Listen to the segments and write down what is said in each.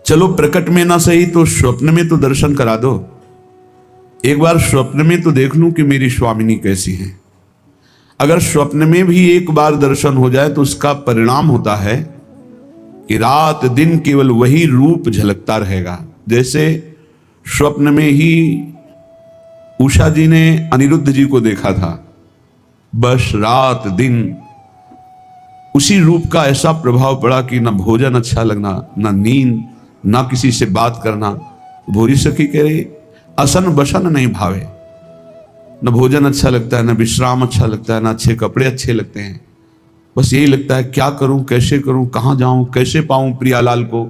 चलो प्रकट में ना सही तो स्वप्न में तो दर्शन करा दो। एक बार स्वप्न में तो देख लूं कि मेरी स्वामिनी कैसी है। अगर स्वप्न में भी एक बार दर्शन हो जाए तो उसका परिणाम होता है कि रात दिन केवल वही रूप झलकता रहेगा। जैसे स्वप्न में ही उषा जी ने अनिरुद्ध जी को देखा था, बस रात दिन उसी रूप का ऐसा प्रभाव पड़ा कि न भोजन अच्छा लगना, न नींद, न किसी से बात करना। भोरी सखी कह रही असन बसन नहीं भावे, न भोजन अच्छा लगता है, न विश्राम अच्छा लगता है, न अच्छे कपड़े अच्छे लगते हैं। बस यही लगता है क्या करूं, कैसे करूं, कहां जाऊं, कैसे पाऊं प्रियालाल को।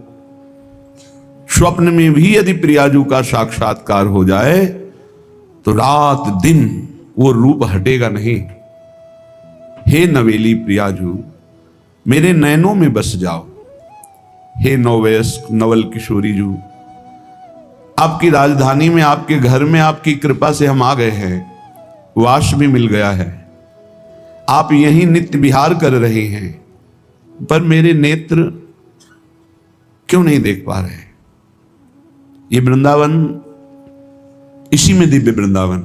स्वप्न में भी यदि प्रियाजू का साक्षात्कार हो जाए तो रात दिन वो रूप हटेगा नहीं। हे नवेली प्रियाजू, मेरे नयनों में बस जाओ। हे नववयस्क नवल किशोरी जू, आपकी राजधानी में, आपके घर में आपकी कृपा से हम आ गए हैं, वास भी मिल गया है, आप यहीं नित्य विहार कर रहे हैं, पर मेरे नेत्र क्यों नहीं देख पा रहे। ये वृंदावन, इसी में दिव्य वृंदावन।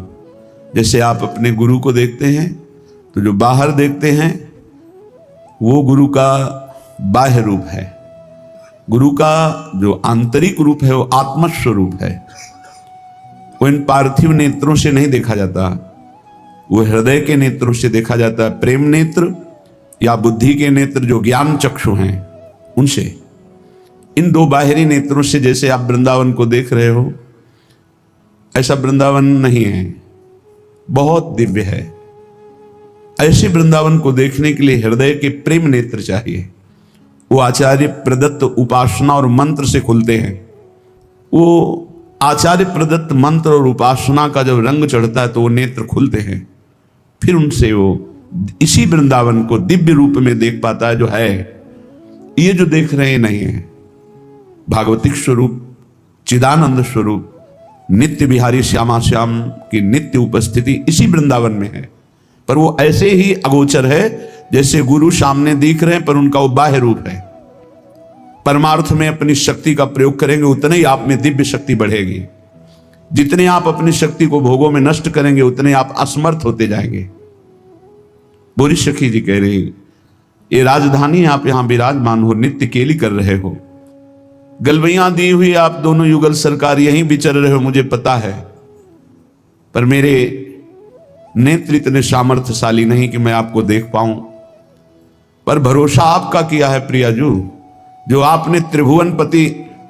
जैसे आप अपने गुरु को देखते हैं तो जो बाहर देखते हैं वो गुरु का बाह्य रूप है, गुरु का जो आंतरिक रूप है वो आत्मस्वरूप है। वो इन पार्थिव नेत्रों से नहीं देखा जाता, वो हृदय के नेत्रों से देखा जाता है। प्रेम नेत्र या बुद्धि के नेत्र जो ज्ञान चक्षु हैं उनसे। इन दो बाहरी नेत्रों से जैसे आप वृंदावन को देख रहे हो, ऐसा वृंदावन नहीं है, बहुत दिव्य है। ऐसे वृंदावन को देखने के लिए हृदय के प्रेम नेत्र चाहिए। वो आचार्य प्रदत्त उपासना और मंत्र से खुलते हैं। वो आचार्य प्रदत्त मंत्र और उपासना का जब रंग चढ़ता है तो वो नेत्र खुलते हैं। फिर उनसे वो इसी वृंदावन को दिव्य रूप में देख पाता है जो है। ये जो देख रहे हैं नहीं है, भागवतिक स्वरूप, चिदानंद स्वरूप, नित्य बिहारी श्यामा श्याम की नित्य उपस्थिति इसी वृंदावन में है। पर वो ऐसे ही अगोचर है जैसे गुरु सामने दिख रहे हैं, पर उनका वो बाह्य रूप है। परमार्थ में अपनी शक्ति का प्रयोग करेंगे उतने ही आप में दिव्य शक्ति बढ़ेगी। जितने आप अपनी शक्ति को भोगों में नष्ट करेंगे उतने आप असमर्थ होते जाएंगे। बोरी सखी जी कह रही ये राजधानी आप यहां विराजमान हो, नित्य केली कर रहे हो, गलबैयां दी हुई आप दोनों युगल सरकार यहीं विचर रहे हो, मुझे पता है, पर मेरे नेत्र इतने सामर्थ्यशाली नहीं कि मैं आपको देख पाऊं। पर भरोसा आपका किया है प्रियाजू, जो आपने त्रिभुवनपति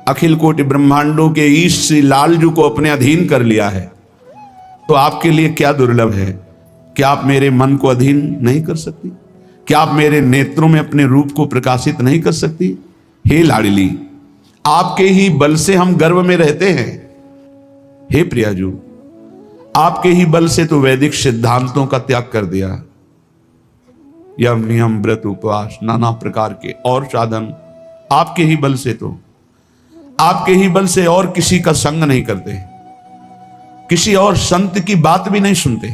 अखिल कोटि ब्रह्मांडों के ईश श्री लालजू को अपने अधीन कर लिया है, तो आपके लिए क्या दुर्लभ है। क्या आप मेरे मन को अधीन नहीं कर सकती? क्या आप मेरे नेत्रों में अपने रूप को प्रकाशित नहीं कर सकती? हे लाडली, आपके ही बल से हम गर्व में रहते हैं। हे प्रियाजू, आपके ही बल से तो वैदिक सिद्धांतों का त्याग कर दिया। यम नियम व्रत उपवास नाना प्रकार के और साधन आपके ही बल से, तो आपके ही बल से, और किसी का संग नहीं करते, किसी और संत की बात भी नहीं सुनते।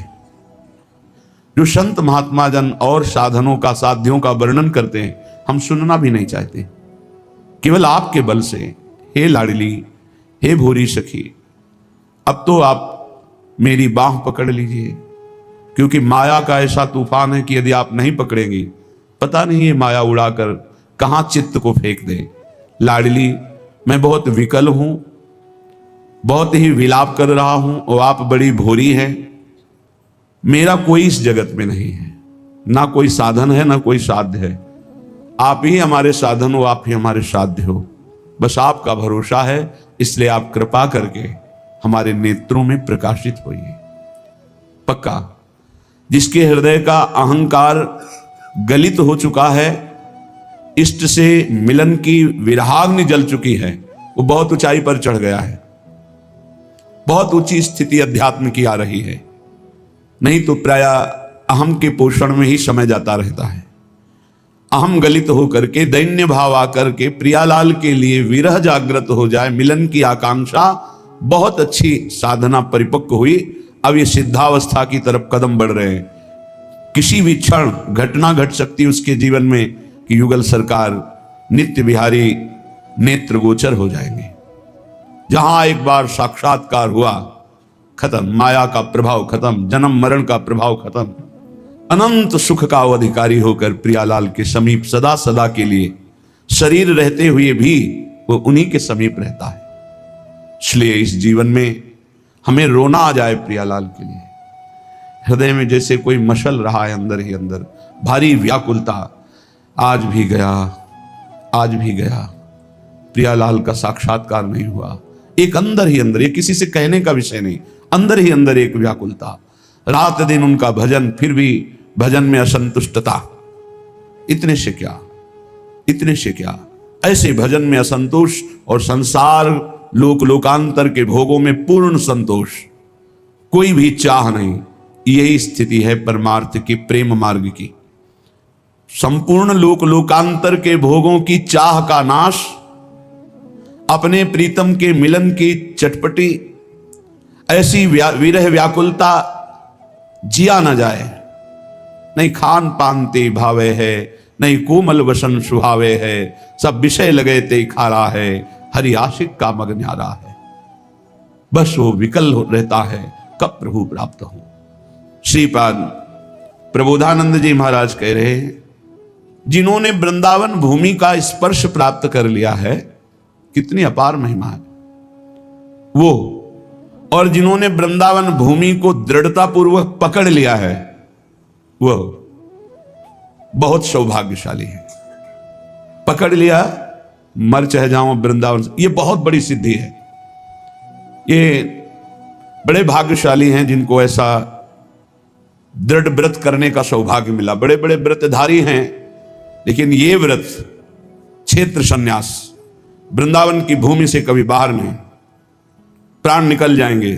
जो संत महात्मा जन और साधनों का, साध्यों का वर्णन करते हैं हम सुनना भी नहीं चाहते, केवल आपके बल से। हे लाडली, हे भोरी सखी, अब तो आप मेरी बाह पकड़ लीजिए, क्योंकि माया का ऐसा तूफान है कि यदि आप नहीं पकड़ेंगी पता नहीं ये माया उड़ाकर कहां चित्त को फेंक दे। लाडली, मैं बहुत विकल हूं, बहुत ही विलाप कर रहा हूं, और आप बड़ी भोरी हैं। मेरा कोई इस जगत में नहीं है, ना कोई साधन है, ना कोई साध्य है। आप ही हमारे साधन हो, आप ही हमारे साध्य हो। बस आपका भरोसा है, इसलिए आप कृपा करके हमारे नेत्रों में प्रकाशित होइए। पक्का जिसके हृदय का अहंकार गलित हो चुका है, इष्ट से मिलन की विरहाग्नि जल चुकी है, वो बहुत ऊंचाई पर चढ़ गया है, बहुत ऊंची स्थिति अध्यात्म की आ रही है। नहीं तो प्राय अहम के पोषण में ही समय जाता रहता है। अहम गलित होकर के, दैन्य भाव आकर के प्रियालाल के लिए विरह जागृत हो जाए, मिलन की आकांक्षा, बहुत अच्छी साधना परिपक्व हुई, अब ये सिद्धावस्था की तरफ कदम बढ़ रहे हैं। किसी भी क्षण घटना घट सकती है उसके जीवन में कि युगल सरकार नित्य बिहारी नेत्र गोचर हो जाएंगे। जहां एक बार साक्षात्कार हुआ, खत्म, माया का प्रभाव खत्म, जन्म मरण का प्रभाव खत्म, अनंत सुख का अधिकारी होकर प्रियालाल के समीप सदा सदा के लिए, शरीर रहते हुए भी वो उन्हीं के समीप रहता है। इसलिए इस जीवन में हमें रोना आ जाए प्रियालाल के लिए। हृदय में जैसे कोई मशल रहा है, अंदर ही अंदर भारी व्याकुलता, आज भी गया, आज भी गया, प्रियालाल का साक्षात्कार नहीं हुआ। एक अंदर ही अंदर, ये किसी से कहने का विषय नहीं, अंदर ही अंदर एक व्याकुलता, रात दिन उनका भजन, फिर भी भजन में असंतुष्टता। इतने से क्या, इतने से क्या, ऐसे भजन में असंतोष और संसार लोक लोकांतर के भोगों में पूर्ण संतोष, कोई भी चाह नहीं। यही स्थिति है परमार्थ की, प्रेम मार्ग की। संपूर्ण लोक लोकांतर के भोगों की चाह का नाश, अपने प्रीतम के मिलन की चटपटी, ऐसी विरह व्याकुलता जिया न जाए। नहीं खान पान ते भावे है, नहीं कोमल वसन सुहावे है, सब विषय लगे ते खारा है, हरि आशिक का मग न्यारा है। बस वो विकल रहता है, कब प्रभु प्राप्त हो। श्रीपाद प्रबोधानंद जी महाराज कह रहे हैं, जिन्होंने वृंदावन भूमि का स्पर्श प्राप्त कर लिया है, कितनी अपार महिमा है वो, और जिन्होंने वृंदावन भूमि को दृढ़ता पूर्वक पकड़ लिया है, वो बहुत सौभाग्यशाली है। पकड़ लिया, मर चाहे जाऊं वृंदावन से, ये बहुत बड़ी सिद्धि है। ये बड़े भाग्यशाली हैं जिनको ऐसा दृढ़ व्रत करने का सौभाग्य मिला। बड़े बड़े व्रतधारी हैं, लेकिन ये व्रत, क्षेत्र संन्यास, वृंदावन की भूमि से कभी बाहर नहीं, प्राण निकल जाएंगे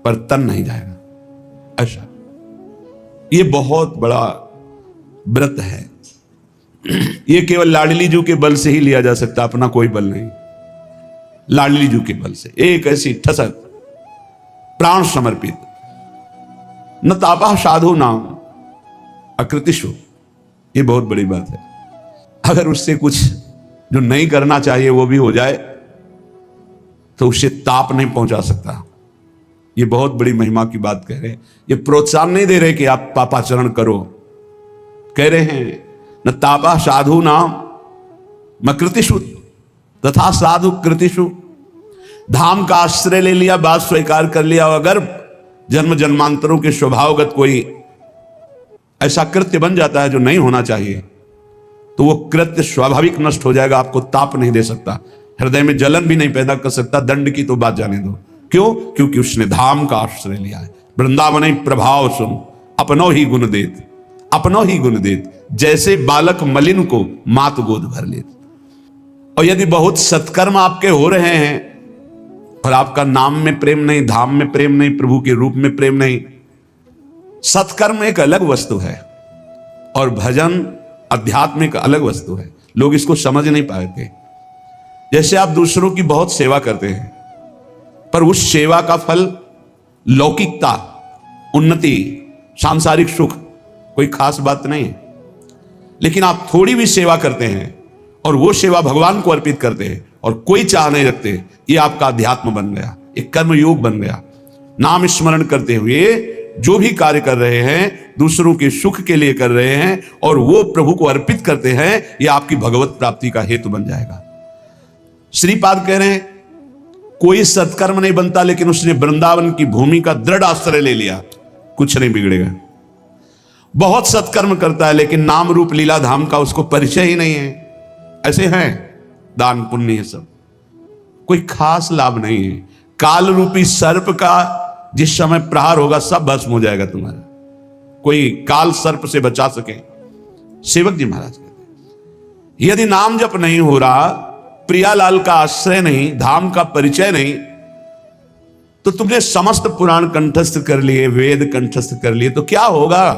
पर तन नहीं जाएगा। ऐसा ये बहुत बड़ा व्रत है। ये केवल लाडली जू के बल से ही लिया जा सकता, अपना कोई बल नहीं। लाडली जू के बल से एक ऐसी ठसक, प्राण समर्पित, न तापा साधु नाम अकृतिशु, ये बहुत बड़ी बात है। अगर उससे कुछ जो नहीं करना चाहिए वो भी हो जाए तो उससे ताप नहीं पहुंचा सकता। ये बहुत बड़ी महिमा की बात कह रहे हैं। ये प्रोत्साहन नहीं दे रहे कि आप पापाचरण करो, कह रहे हैं न तापा साधु नाम मकृतिषु तथा साधु कृतिषु। धाम का आश्रय ले लिया, बात स्वीकार कर लिया, अगर जन्म जन्मांतरों के स्वभावगत कोई ऐसा कृत्य बन जाता है जो नहीं होना चाहिए, तो वो कृत्य स्वाभाविक नष्ट हो जाएगा, आपको ताप नहीं दे सकता, हृदय में जलन भी नहीं पैदा कर सकता। दंड की तो बात जाने दो। क्यों? क्योंकि उसने धाम का आश्रय लिया है। वृंदावन प्रभाव सुन, अपनो ही गुण देत, अपनो ही गुण देत, जैसे बालक मलिन को मात गोद भर लेत। और यदि बहुत सत्कर्म आपके हो रहे हैं और आपका नाम में प्रेम नहीं, धाम में प्रेम नहीं, प्रभु के रूप में प्रेम नहीं, सत्कर्म एक अलग वस्तु है और भजन अध्यात्म एक अलग वस्तु है। लोग इसको समझ नहीं पाते। जैसे आप दूसरों की बहुत सेवा करते हैं, पर उस सेवा का फल लौकिकता, उन्नति, सांसारिक सुख कोई खास बात नहीं है। लेकिन आप थोड़ी भी सेवा करते हैं और वो सेवा भगवान को अर्पित करते हैं और कोई चाह नहीं रखते, ये आपका अध्यात्म बन गया, एक कर्म योग बन गया। नाम स्मरण करते हुए जो भी कार्य कर रहे हैं, दूसरों के सुख के लिए कर रहे हैं और वो प्रभु को अर्पित करते हैं, ये आपकी भगवत प्राप्ति का हेतु बन जाएगा। श्रीपाद कह रहे हैं, कोई सत्कर्म नहीं बनता, लेकिन उसने वृंदावन की भूमि का दृढ़ आश्रय ले लिया, कुछ नहीं बिगड़ेगा। बहुत सत्कर्म करता है, लेकिन नाम रूप लीला धाम का उसको परिचय ही नहीं है। ऐसे हैं, दान पुण्य है सब, कोई खास लाभ नहीं है। काल रूपी सर्प का जिस समय प्रहार होगा सब भस्म हो जाएगा तुम्हारा। कोई काल सर्प से बचा सके। सेवक जी महाराज कहते हैं, यदि नाम जप नहीं हो रहा, प्रियालाल का आश्रय नहीं, धाम का परिचय नहीं, तो तुमने समस्त पुराण कंठस्थ कर लिए, वेद कंठस्थ कर लिए, तो क्या होगा?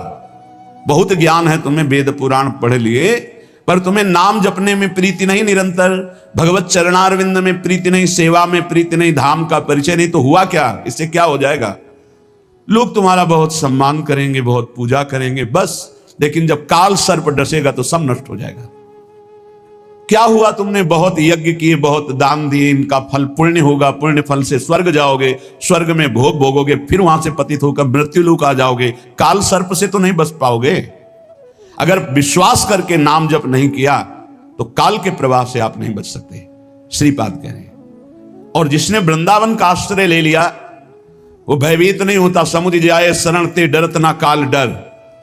बहुत ज्ञान है तुम्हें, वेद पुराण पढ़ लिए, पर तुम्हें नाम जपने में प्रीति नहीं, निरंतर भगवत चरणारविंद में प्रीति नहीं, सेवा में प्रीति नहीं, धाम का परिचय नहीं, तो हुआ क्या? इससे क्या हो जाएगा? लोग तुम्हारा बहुत सम्मान करेंगे, बहुत पूजा करेंगे, बस, लेकिन जब काल सर्प डसेगा तो सब नष्ट हो जाएगा। क्या हुआ, तुमने बहुत यज्ञ किए, बहुत दान दिए, इनका फल पुण्य होगा, पुण्य फल से स्वर्ग जाओगे, स्वर्ग में भोग भोगोगे, फिर वहां से पतित होकर मृत्युलोक आ जाओगे, काल सर्प से तो नहीं बच पाओगे। अगर विश्वास करके नाम जप नहीं किया तो काल के प्रवाह से आप नहीं बच सकते, श्रीपाद कह रहे हैं। और जिसने वृंदावन का आश्रय ले लिया वो भयभीत नहीं होता। समुझ जाए शरण ते डरत ना काल डर,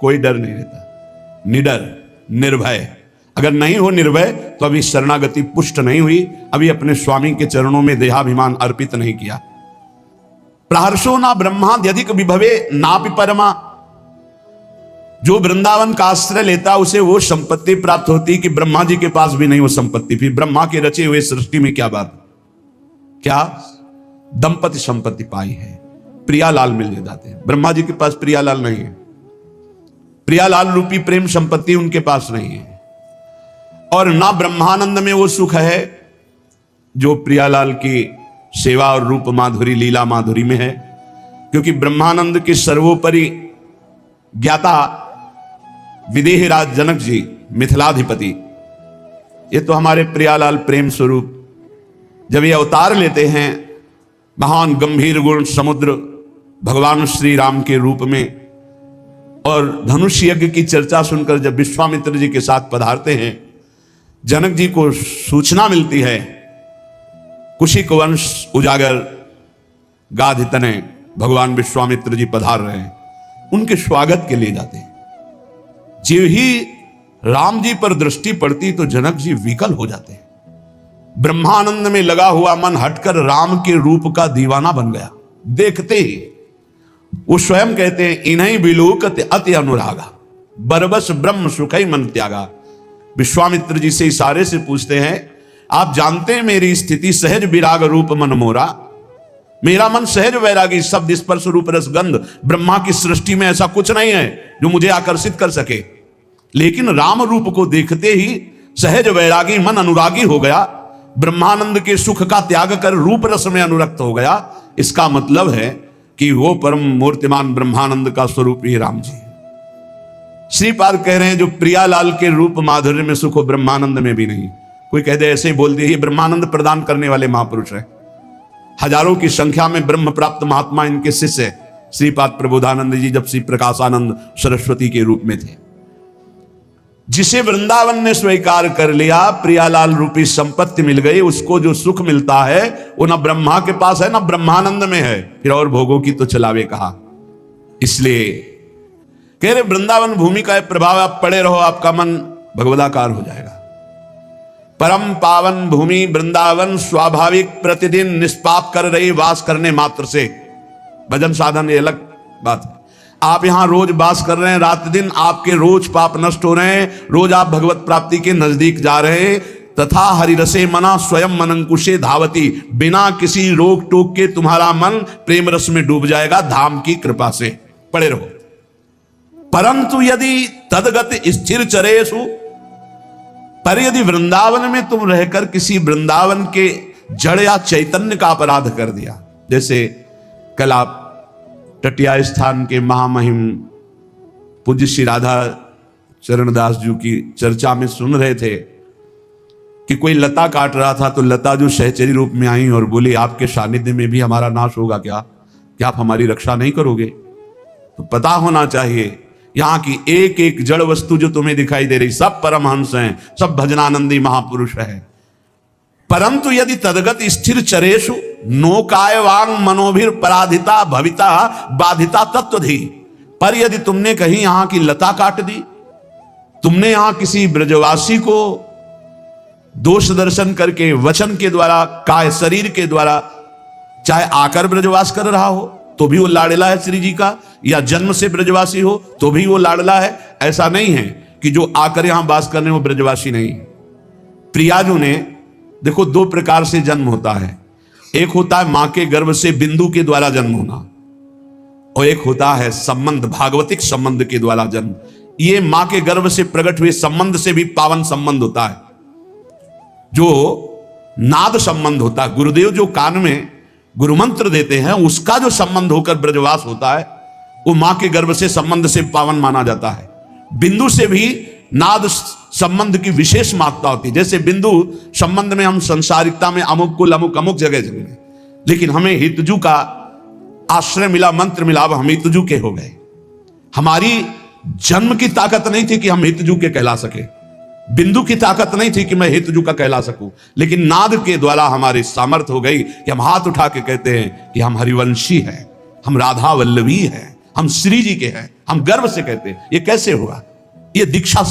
कोई डर नहीं रहता, निडर निर्भय। अगर नहीं हो निर्भय तो अभी शरणागति पुष्ट नहीं हुई, अभी अपने स्वामी के चरणों में देहाभिमान अर्पित नहीं किया। प्रहर्षो ना ब्रह्माद्यधिक विभवे नापि परमा। जो वृंदावन का आश्रय लेता उसे वो संपत्ति प्राप्त होती कि ब्रह्मा जी के पास भी नहीं वो संपत्ति। फिर ब्रह्मा के रचे हुए सृष्टि में क्या बात, क्या दंपति संपत्ति पाई है, प्रियालाल मिल जाते हैं। ब्रह्मा जी के पास प्रियालाल नहीं है, प्रियालाल रूपी प्रेम संपत्ति उनके पास नहीं है। और ना ब्रह्मानंद में वो सुख है जो प्रियालाल की सेवा और रूप माधुरी लीला माधुरी में है, क्योंकि ब्रह्मानंद के सर्वोपरि ज्ञाता विदेहराज जनक जी मिथिलाधिपति, ये तो हमारे प्रियालाल प्रेम स्वरूप जब ये अवतार लेते हैं महान गंभीर गुण समुद्र भगवान श्री राम के रूप में, और धनुष यज्ञ की चर्चा सुनकर जब विश्वामित्र जी के साथ पधारते हैं, जनक जी को सूचना मिलती है कुशिक वंश उजागर गाध तने भगवान विश्वामित्र जी पधार रहे हैं, उनके स्वागत के लिए जाते हैं। जो ही राम जी पर दृष्टि पड़ती तो जनक जी विकल हो जाते हैं। ब्रह्मानंद में लगा हुआ मन हटकर राम के रूप का दीवाना बन गया। देखते ही वो स्वयं कहते हैं, इन्हीं विलोकत अति अनुरागा, बरबस ब्रह्म सुखई मन त्यागा। विश्वामित्र जी से इशारे से पूछते हैं, आप जानते हैं मेरी स्थिति, सहज विराग रूप मन मोरा, मेरा मन सहज वैरागी, शब्द स्पर्श रूप रस गंध, ब्रह्मा की सृष्टि में ऐसा कुछ नहीं है जो मुझे आकर्षित कर सके। लेकिन राम रूप को देखते ही सहज वैरागी मन अनुरागी हो गया, ब्रह्मानंद के सुख का त्याग कर रूप रस में अनुरक्त हो गया। इसका मतलब है कि वो परम मूर्तिमान ब्रह्मानंद का स्वरूप ही राम जी। श्रीपाद कह रहे हैं जो प्रियालाल के रूप माधुर्य में सुख हो ब्रह्मानंद में भी नहीं। कोई कह दे ऐसे ही बोल दिए, ये ब्रह्मानंद प्रदान करने वाले महापुरुष है, हजारों की संख्या में ब्रह्म प्राप्त महात्मा इनके शिष्य है। श्रीपाद प्रबोधानंद जी जब श्री प्रकाशानंद सरस्वती के रूप में थे, जिसे वृंदावन ने स्वीकार कर लिया, प्रियालाल रूपी संपत्ति मिल गई, उसको जो सुख मिलता है वो ना ब्रह्मा के पास है ना ब्रह्मानंद में है, फिर और भोगों की तो चलावे कहा। इसलिए कह रहे वृंदावन भूमि का प्रभाव, आप पड़े रहो, आपका मन भगवदाकार हो जाएगा। परम पावन भूमि वृंदावन स्वाभाविक प्रतिदिन निष्पाप कर रही वास करने मात्र से, भजन साधन ये अलग बात है। आप यहां रोज वास कर रहे हैं, रात दिन आपके रोज पाप नष्ट हो रहे हैं, रोज आप भगवत प्राप्ति के नजदीक जा रहे हैं। तथा हरिरसे मना स्वयं मनंकुशे धावती, बिना किसी रोक टोक के तुम्हारा मन प्रेम रस में डूब जाएगा धाम की कृपा से। पड़े रहो। परंतु यदि तदगत स्थिर चरेषु, पर यदि वृंदावन में तुम रहकर किसी वृंदावन के जड़ या चैतन्य का अपराध कर दिया, जैसे कल आप टटिया स्थान के महामहिम पूज्य श्री राधा चरणदास जी की चर्चा में सुन रहे थे कि कोई लता काट रहा था, तो लता जो सहचरी रूप में आई और बोली, आपके सानिध्य में भी हमारा नाश होगा क्या आप हमारी रक्षा नहीं करोगे? तो पता होना चाहिए यहां की एक एक जड़ वस्तु जो तुम्हें दिखाई दे रही सब परमहंस हैं, सब भजनानंदी महापुरुष है। परंतु यदि तदगत स्थिर चरेषु नौकाय वांग मनोभिर पराधिता भविता बाधिता तत्वधि, पर यदि तुमने कहीं यहां की लता काट दी, तुमने यहां किसी ब्रजवासी को दोष दर्शन करके वचन के द्वारा, काय शरीर के द्वारा, चाहे आकर ब्रजवास कर रहा हो तो भी वो लाडला है श्री जी का, या जन्म से ब्रजवासी हो तो भी वो लाडला है। ऐसा नहीं है कि जो आकर यहां वास करने वो ब्रजवासी नहीं है। प्रियाजू ने देखो दो प्रकार से जन्म होता है, एक होता है मां के गर्भ से बिंदु के द्वारा जन्म होना, और एक होता है संबंध, भागवतिक संबंध के द्वारा जन्म। ये मां के गर्भ से प्रकट हुए संबंध से भी पावन संबंध होता है, जो नाद संबंध होता है। गुरुदेव जो कान में गुरु मंत्र देते हैं उसका जो संबंध होकर ब्रजवास होता है वो मां के गर्भ से संबंध से पावन माना जाता है। बिंदु से भी नाद संबंध की विशेष महत्ता होती है। जैसे बिंदु संबंध में हम संसारिकता में अमुक कुल अमुक अमुक जगह जगह, लेकिन हमें हितजू का आश्रय मिला, मंत्र मिला, अब हम हितजू के हो गए। हमारी जन्म की ताकत नहीं थी कि हम हितजू के कहला सके, बिंदु की ताकत नहीं थी कि मैं हितजू का कहला सकूं, लेकिन नाद के द्वारा हमारी सामर्थ्य हो गई कि हम हाथ उठा के कहते हैं कि हम हरिवंशी हैं, हम राधा वल्लभी हैं, हम श्री जी के हैं, हम गर्व से कहते हैं। ये कैसे हुआ? ये दीक्षा